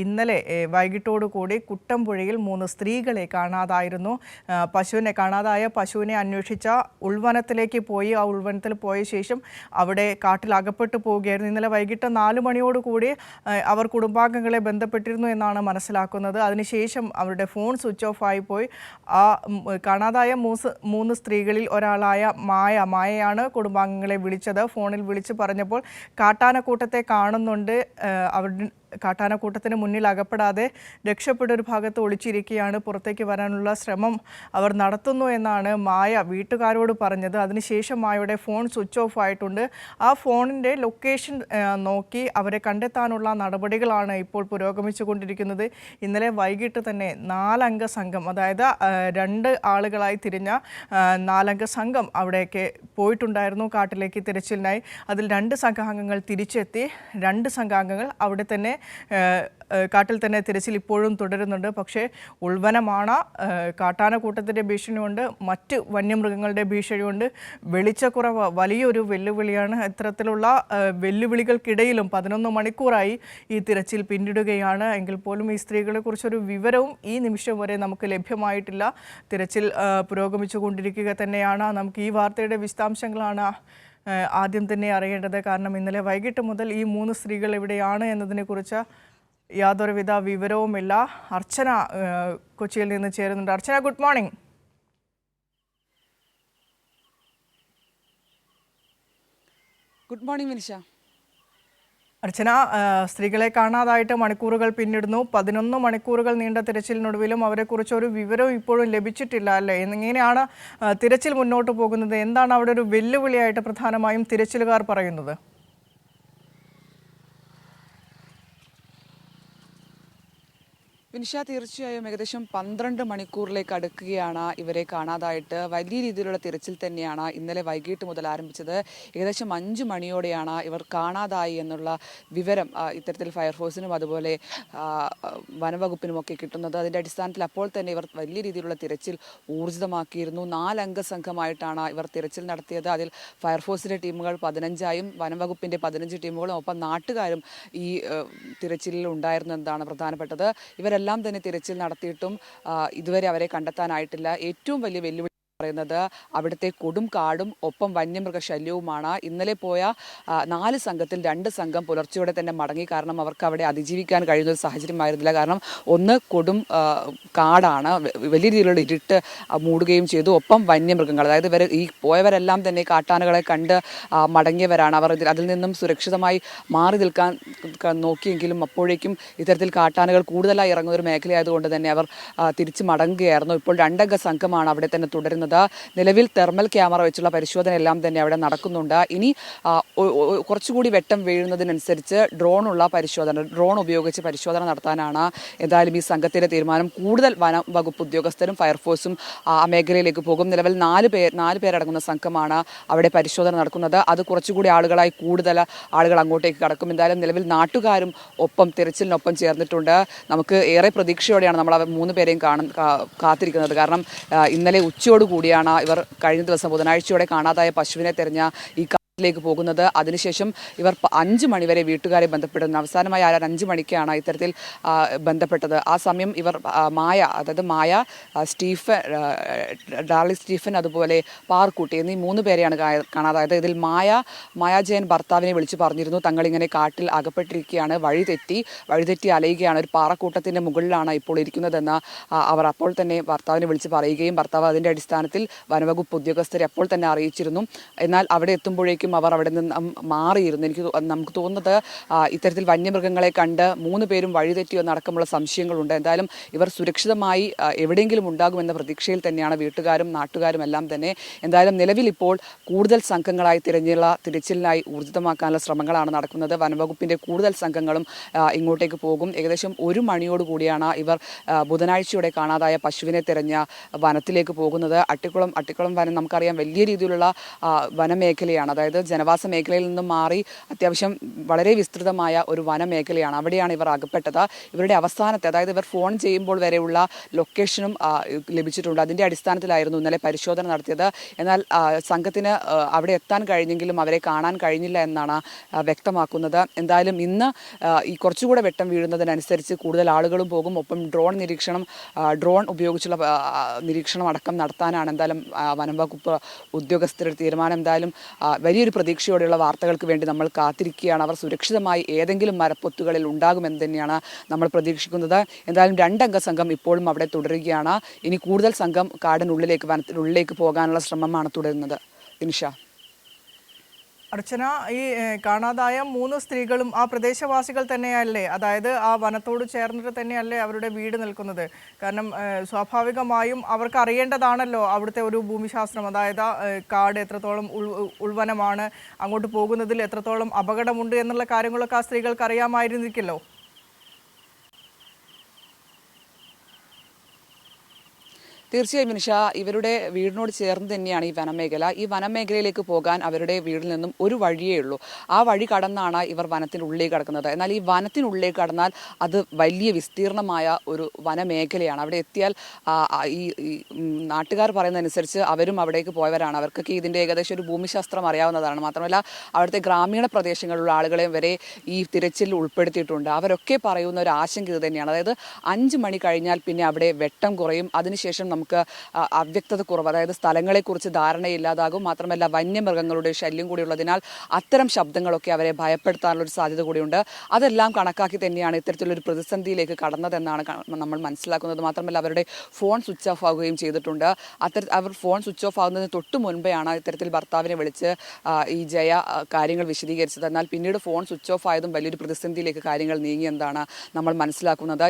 ഇന്നലെ വൈകിട്ടോടുകൂടി കുട്ടമ്പുഴയിൽ 3 സ്ത്രീകളെ കാണാതായിരുന്നു. കാണാതായ പശുവിനെ അന്വേഷിച്ച ഉൾവനത്തിലേക്ക് പോയി. ആ ഉൾവനത്തിൽ പോയ ശേഷം അവിടെ കാട്ടിൽ അകപ്പെട്ടു പോവുകയായിരുന്നു. ഇന്നലെ വൈകിട്ട് 4 മണിയോടുകൂടി അവർ കുടുംബാംഗങ്ങളെ ബന്ധപ്പെട്ടിരുന്നു എന്നാണ് മനസ്സിലാക്കുന്നത്. അതിനുശേഷം അവരുടെ ഫോൺ സ്വിച്ച് ഓഫ് ആയി പോയി. ആ കാണാതായ 3 സ്ത്രീകളിൽ ഒരാളായ മായയാണ് കുടുംബാംഗങ്ങളെ വിളിച്ചത്. ഫോണിൽ വിളിച്ച് പറഞ്ഞപ്പോൾ കാട്ടാനക്കൂട്ടത്തെ കാണുന്നുണ്ട്, അവരുടെ കാട്ടാനക്കൂട്ടത്തിന് മുന്നിൽ അകപ്പെടാതെ രക്ഷപ്പെട്ടൊരു ഭാഗത്ത് ഒളിച്ചിരിക്കുകയാണ്, പുറത്തേക്ക് വരാനുള്ള ശ്രമം അവർ നടത്തുന്നു എന്നാണ് മായ വീട്ടുകാരോട് പറഞ്ഞത്. അതിനുശേഷം മായയുടെ ഫോൺ സ്വിച്ച് ഓഫ് ആയിട്ടുണ്ട്. ആ ഫോണിൻ്റെ ലൊക്കേഷൻ നോക്കി അവരെ കണ്ടെത്താനുള്ള നടപടികളാണ് ഇപ്പോൾ പുരോഗമിച്ചുകൊണ്ടിരിക്കുന്നത്. ഇന്നലെ വൈകിട്ട് തന്നെ 4 അംഗ സംഘം, അതായത് 2 ആളുകളായി തിരിഞ്ഞ 4 അംഗ സംഘം അവിടേക്ക് പോയിട്ടുണ്ടായിരുന്നു കാട്ടിലേക്ക് തിരച്ചിലിനായി. അതിൽ 2 സംഘാംഗങ്ങൾ തിരിച്ചെത്തി. 2 സംഘാംഗങ്ങൾ അവിടെ തന്നെ കാട്ടിൽ തന്നെ തിരച്ചിൽ ഇപ്പോഴും തുടരുന്നുണ്ട്. പക്ഷേ ഉൾവനമാണ്, കാട്ടാനക്കൂട്ടത്തിൻ്റെ ഭീഷണിയുണ്ട്, മറ്റ് വന്യമൃഗങ്ങളുടെ ഭീഷണിയുണ്ട്, വെളിച്ചക്കുറവ് വലിയൊരു വെല്ലുവിളിയാണ്. ഇത്തരത്തിലുള്ള വെല്ലുവിളികൾക്കിടയിലും 11 മണിക്കൂറായി ഈ തിരച്ചിൽ പിന്നിടുകയാണ്. എങ്കിൽ പോലും ഈ സ്ത്രീകളെക്കുറിച്ചൊരു വിവരവും ഈ നിമിഷം വരെ നമുക്ക് ലഭ്യമായിട്ടില്ല. തിരച്ചിൽ പുരോഗമിച്ചു കൊണ്ടിരിക്കുക തന്നെയാണ്. നമുക്ക് ഈ വാർത്തയുടെ വിശദാംശങ്ങളാണ് ആദ്യം തന്നെ അറിയേണ്ടത്. കാരണം ഇന്നലെ വൈകിട്ട് മുതൽ ഈ 3 സ്ത്രീകൾ എവിടെയാണ് എന്നതിനെക്കുറിച്ച് യാതൊരുവിധ വിവരവുമില്ല. അർച്ചന കൊച്ചിയിൽ നിന്ന് ചേരുന്നുണ്ട്. Archana, good morning. Good morning Vinisha. Archana, സ്ത്രീകളെ കാണാതായിട്ട് മണിക്കൂറുകൾ പിന്നിടുന്നു. 11 മണിക്കൂറുകൾ നീണ്ട തിരച്ചിലിനൊടുവിലും അവരെക്കുറിച്ചൊരു വിവരവും ഇപ്പോഴും ലഭിച്ചിട്ടില്ല അല്ലേ? എങ്ങനെയാണ് തിരച്ചിൽ മുന്നോട്ട് പോകുന്നത്? എന്താണ് അവിടെ ഒരു വെല്ലുവിളിയായിട്ട് പ്രധാനമായും തിരച്ചിലുകാർ പറയുന്നത്? വിനിഷ, തീർച്ചയായും ഏകദേശം 12 മണിക്കൂറിലേക്ക് അടുക്കുകയാണ് ഇവരെ കാണാതായിട്ട്. വലിയ രീതിയിലുള്ള തിരച്ചിൽ തന്നെയാണ് ഇന്നലെ വൈകിട്ട് മുതൽ ആരംഭിച്ചത്. ഏകദേശം 5 മണിയോടെയാണ് ഇവർ കാണാതായി എന്നുള്ള വിവരം ഇത്തരത്തിൽ ഫയർഫോഴ്സിനും അതുപോലെ വനവകുപ്പിനുമൊക്കെ കിട്ടുന്നത്. അതിൻ്റെ അടിസ്ഥാനത്തിൽ അപ്പോൾ തന്നെ ഇവർ വലിയ രീതിയിലുള്ള തിരച്ചിൽ ഊർജിതമാക്കിയിരുന്നു. 4 അംഗ സംഘമായിട്ടാണ് ഇവർ തിരച്ചിൽ നടത്തിയത്. അതിൽ ഫയർഫോഴ്സിൻ്റെ ടീമുകൾ 15ആയും വനംവകുപ്പിൻ്റെ 15 ടീമുകളും ഒപ്പം നാട്ടുകാരും ഈ തിരച്ചിലിൽ ഉണ്ടായിരുന്നു എന്നതാണ് പ്രധാനപ്പെട്ടത്. ഇവരെല്ലാം തന്നെ തിരച്ചിൽ നടത്തിയിട്ടും ഇതുവരെ അവരെ കണ്ടെത്താനായിട്ടില്ല. ഏറ്റവും വലിയ വെല്ലുവിളി പറയുന്നത് അവിടുത്തെ കൊടും കാടും ഒപ്പം വന്യമൃഗശല്യവുമാണ്. ഇന്നലെ പോയ 4 സംഘത്തിൽ 2 സംഘം പുലർച്ചയോടെ തന്നെ മടങ്ങി. കാരണം അവർക്ക് അവിടെ അതിജീവിക്കാൻ കഴിയുന്ന ഒരു സാഹചര്യമായിരുന്നില്ല. കാരണം ഒന്ന് കൊടും കാടാണ്, വലിയ രീതിയിലുള്ള ഇരുട്ട് മൂടുകയും ചെയ്തു. ഒപ്പം വന്യമൃഗങ്ങൾ, അതായത് ഈ പോയവരെല്ലാം തന്നെ കാട്ടാനകളെ കണ്ട് മടങ്ങിയവരാണ്. അവർ അതിൽ നിന്നും സുരക്ഷിതമായി മാറി നിൽക്കാൻ നോക്കിയെങ്കിലും അപ്പോഴേക്കും ഇത്തരത്തിൽ കാട്ടാനകൾ കൂടുതലായി ഇറങ്ങുന്ന ഒരു മേഖലയായതുകൊണ്ട് തന്നെ അവർ തിരിച്ചു മടങ്ങുകയായിരുന്നു. ഇപ്പോൾ 2 അംഗ സംഘമാണ് അവിടെ തന്നെ തുടരുന്നത്. നിലവിൽ തെർമൽ ക്യാമറ വെച്ചുള്ള പരിശോധന എല്ലാം തന്നെ അവിടെ നടക്കുന്നുണ്ട്. ഇനി കുറച്ചുകൂടി വെട്ടം വീഴുന്നതിനനുസരിച്ച് ഡ്രോൺ ഉപയോഗിച്ച് പരിശോധന നടത്താനാണ് എന്തായാലും ഈ സംഘത്തിന്റെ തീരുമാനം. കൂടുതൽ വനം വകുപ്പ് ഉദ്യോഗസ്ഥരും ഫയർഫോഴ്സും ആ മേഖലയിലേക്ക് പോകും. നിലവിൽ 4 പേരടങ്ങുന്ന സംഘമാണ് അവിടെ പരിശോധന നടക്കുന്നത്. അത് കുറച്ചുകൂടി കൂടുതൽ ആളുകൾ അങ്ങോട്ടേക്ക് കടക്കും. എന്തായാലും നിലവിൽ നാട്ടുകാരും ഒപ്പം തിരച്ചിലിനൊപ്പം ചേർന്നിട്ടുണ്ട്. നമുക്ക് ഏറെ പ്രതീക്ഷയോടെയാണ് നമ്മൾ 3 പേരെയും കാത്തിരിക്കുന്നത്. കാരണം ഇന്നലെ ഉച്ചയോടുകൂടിയാണ് ഇവർ കഴിഞ്ഞ ദിവസം ബുധനാഴ്ചയോടെ കാണാതായ പശുവിനെ തെരഞ്ഞ ഈ ിലേക്ക് പോകുന്നത്. അതിനുശേഷം ഇവർ 5 മണിവരെ വീട്ടുകാരെ ബന്ധപ്പെടുന്നു. അവസാനമായി 5 മണിക്കാണ് ഇത്തരത്തിൽ ബന്ധപ്പെട്ടത്. ആ സമയം ഇവർ മായ, ഡാർലി സ്റ്റീഫൻ അതുപോലെ പാർക്കുട്ടി എന്നീ 3 പേരെയാണ് കാണാതായത്. ഇതിൽ മായാജയൻ ഭർത്താവിനെ വിളിച്ചു പറഞ്ഞിരുന്നു, തങ്ങളിങ്ങനെ കാട്ടിൽ അകപ്പെട്ടിരിക്കുകയാണ്, വഴിതെറ്റി അലയുകയാണ്, ഒരു പാറക്കൂട്ടത്തിൻ്റെ മുകളിലാണ് ഇപ്പോൾ ഇരിക്കുന്നതെന്ന് അവർ അപ്പോൾ തന്നെ ഭർത്താവിനെ വിളിച്ച് പറയുകയും ഭർത്താവ് അതിൻ്റെ അടിസ്ഥാനത്തിൽ വനവകുപ്പ് ഉദ്യോഗസ്ഥരെ അപ്പോൾ തന്നെ അറിയിച്ചിരുന്നു. എന്നാൽ അവിടെ എത്തുമ്പോഴേക്കും അവർ അവിടെ നിന്ന് മാറിയിരുന്നു. നമുക്ക് തോന്നുന്നത് ഇത്തരത്തിൽ വന്യമൃഗങ്ങളെ കണ്ട് 3 പേരും വഴിതെറ്റിയോ എന്നടക്കമുള്ള സംശയങ്ങളുണ്ട്. എന്തായാലും ഇവർ സുരക്ഷിതമായി എവിടെയെങ്കിലും ഉണ്ടാകുമെന്ന പ്രതീക്ഷയിൽ തന്നെയാണ് വീട്ടുകാരും നാട്ടുകാരും എല്ലാം തന്നെ. എന്തായാലും നിലവിൽ ഇപ്പോൾ കൂടുതൽ സംഘങ്ങളായി തിരച്ചിലിനായി ഊർജിതമാക്കാനുള്ള ശ്രമങ്ങളാണ് നടക്കുന്നത്. വനംവകുപ്പിൻ്റെ കൂടുതൽ സംഘങ്ങളും ഇങ്ങോട്ടേക്ക് പോകും. ഏകദേശം 1 മണിയോടുകൂടിയാണ് ഇവർ ബുധനാഴ്ചയോടെ കാണാതായ പശുവിനെ തിരഞ്ഞ വനത്തിലേക്ക് പോകുന്നത്. അട്ടിക്കുളം വനം നമുക്കറിയാം വലിയ രീതിയിലുള്ള വനമേഖലയാണ്. അതായത് അതായത് ജനവാസ മേഖലയിൽ നിന്നും മാറി അത്യാവശ്യം വളരെ വിസ്തൃതമായ ഒരു വനമേഖലയാണ്. അവിടെയാണ് ഇവർ അകപ്പെട്ടത്. ഇവരുടെ അവസാനത്തെ, അതായത് ഇവർ ഫോൺ ചെയ്യുമ്പോൾ വരെയുള്ള ലൊക്കേഷനും ലഭിച്ചിട്ടുണ്ട്. അതിൻ്റെ അടിസ്ഥാനത്തിലായിരുന്നു ഇന്നലെ പരിശോധന നടത്തിയത്. എന്നാൽ സംഘത്തിന് അവിടെ എത്താൻ കഴിഞ്ഞെങ്കിലും അവരെ കാണാൻ കഴിഞ്ഞില്ല എന്നാണ് വ്യക്തമാക്കുന്നത്. എന്തായാലും ഇന്ന് ഈ കുറച്ചുകൂടെ വെട്ടം വീഴുന്നതിനനുസരിച്ച് കൂടുതൽ ആളുകളും പോകും. ഒപ്പം ഡ്രോൺ ഉപയോഗിച്ചുള്ള നിരീക്ഷണം അടക്കം നടത്താനാണ് എന്തായാലും വനം വകുപ്പ് ഉദ്യോഗസ്ഥരുടെ തീരുമാനം. എന്തായാലും വലിയൊരു പ്രതീക്ഷയോടെയുള്ള വാർത്തകൾക്ക് വേണ്ടി നമ്മൾ കാത്തിരിക്കുകയാണ്. അവർ സുരക്ഷിതമായി ഏതെങ്കിലും മരപ്പൊത്തുകളിൽ ഉണ്ടാകുമെന്ന് തന്നെയാണ് നമ്മൾ പ്രതീക്ഷിക്കുന്നത്. എന്തായാലും 2 അംഗ സംഘം ഇപ്പോഴും അവിടെ തുടരുകയാണ്. ഇനി കൂടുതൽ സംഘം കാടിനുള്ളിലേക്ക്, വനത്തിനുള്ളിലേക്ക് പോകാനുള്ള ശ്രമമാണ് തുടരുന്നത്. ഇൻഷ. അർച്ചന, ഈ കാണാതായ 3 സ്ത്രീകളും ആ പ്രദേശവാസികൾ തന്നെയല്ലേ? അതായത് ആ വനത്തോട് ചേർന്നിട്ട് തന്നെയല്ലേ അവരുടെ വീട് നിൽക്കുന്നത്? കാരണം സ്വാഭാവികമായും അവർക്ക് അറിയേണ്ടതാണല്ലോ അവിടുത്തെ ഒരു ഭൂമിശാസ്ത്രം, അതായത് കാട് എത്രത്തോളം ഉൾവനമാണ്, അങ്ങോട്ട് പോകുന്നതിൽ എത്രത്തോളം അപകടമുണ്ട് എന്നുള്ള കാര്യങ്ങളൊക്കെ ആ സ്ത്രീകൾക്ക് അറിയാമായിരുന്നിരിക്കല്ലോ. തീർച്ചയായും നിഷ, ഇവരുടെ വീടിനോട് ചേർന്ന് തന്നെയാണ് ഈ വനമേഖല. ഈ വനമേഖലയിലേക്ക് പോകാൻ അവരുടെ വീടിൽ നിന്നും ഒരു വഴിയേ ഉള്ളൂ. ആ വഴി കടന്നാണ് ഇവർ വനത്തിനുള്ളിലേക്ക് കടക്കുന്നത്. എന്നാൽ ഈ വനത്തിനുള്ളിലേക്ക് കടന്നാൽ അത് വലിയ വിസ്തീർണമായ ഒരു വനമേഖലയാണ്. അവിടെ എത്തിയാൽ ഈ നാട്ടുകാർ പറയുന്നതനുസരിച്ച് അവരും അവിടേക്ക് പോയവരാണ്. അവർക്കൊക്കെ ഇതിൻ്റെ ഏകദേശം ഒരു ഭൂമിശാസ്ത്രം അറിയാവുന്നതാണ്. മാത്രമല്ല അവിടുത്തെ ഗ്രാമീണ പ്രദേശങ്ങളിലുള്ള ആളുകളെ വരെ ഈ തിരച്ചിൽ ഉൾപ്പെടുത്തിയിട്ടുണ്ട്. അവരൊക്കെ പറയുന്ന ഒരു ആശങ്ക ഇത് തന്നെയാണ്. അതായത് 5 മണി കഴിഞ്ഞാൽ പിന്നെ അവിടെ വെട്ടം കുറയും. അതിനുശേഷം നമുക്ക് അവ്യക്തത കുറവ്, അതായത് സ്ഥലങ്ങളെക്കുറിച്ച് ധാരണയില്ലാതാകും. മാത്രമല്ല വന്യമൃഗങ്ങളുടെ ശല്യം കൂടിയുള്ളതിനാൽ അത്തരം ശബ്ദങ്ങളൊക്കെ അവരെ ഭയപ്പെടുത്താനുള്ളൊരു സാധ്യത കൂടിയുണ്ട്. അതെല്ലാം കണക്കാക്കി തന്നെയാണ് ഇത്തരത്തിലൊരു പ്രതിസന്ധിയിലേക്ക് കടന്നതെന്നാണ് നമ്മൾ മനസ്സിലാക്കുന്നത്. മാത്രമല്ല അവരുടെ ഫോൺ സ്വിച്ച് ഓഫ് ആവുകയും ചെയ്തിട്ടുണ്ട്. അവർ ഫോൺ സ്വിച്ച് ഓഫ് ആകുന്നതിന് തൊട്ട് മുൻപെയാണ് ഇത്തരത്തിൽ ഭർത്താവിനെ വിളിച്ച് ഈ ജയ കാര്യങ്ങൾ വിശദീകരിച്ചത്. എന്നാൽ പിന്നീട് ഫോൺ സ്വിച്ച് ഓഫ് ആയതും വലിയൊരു പ്രതിസന്ധിയിലേക്ക് കാര്യങ്ങൾ നീങ്ങിയെന്നാണ് നമ്മൾ മനസ്സിലാക്കുന്നത്.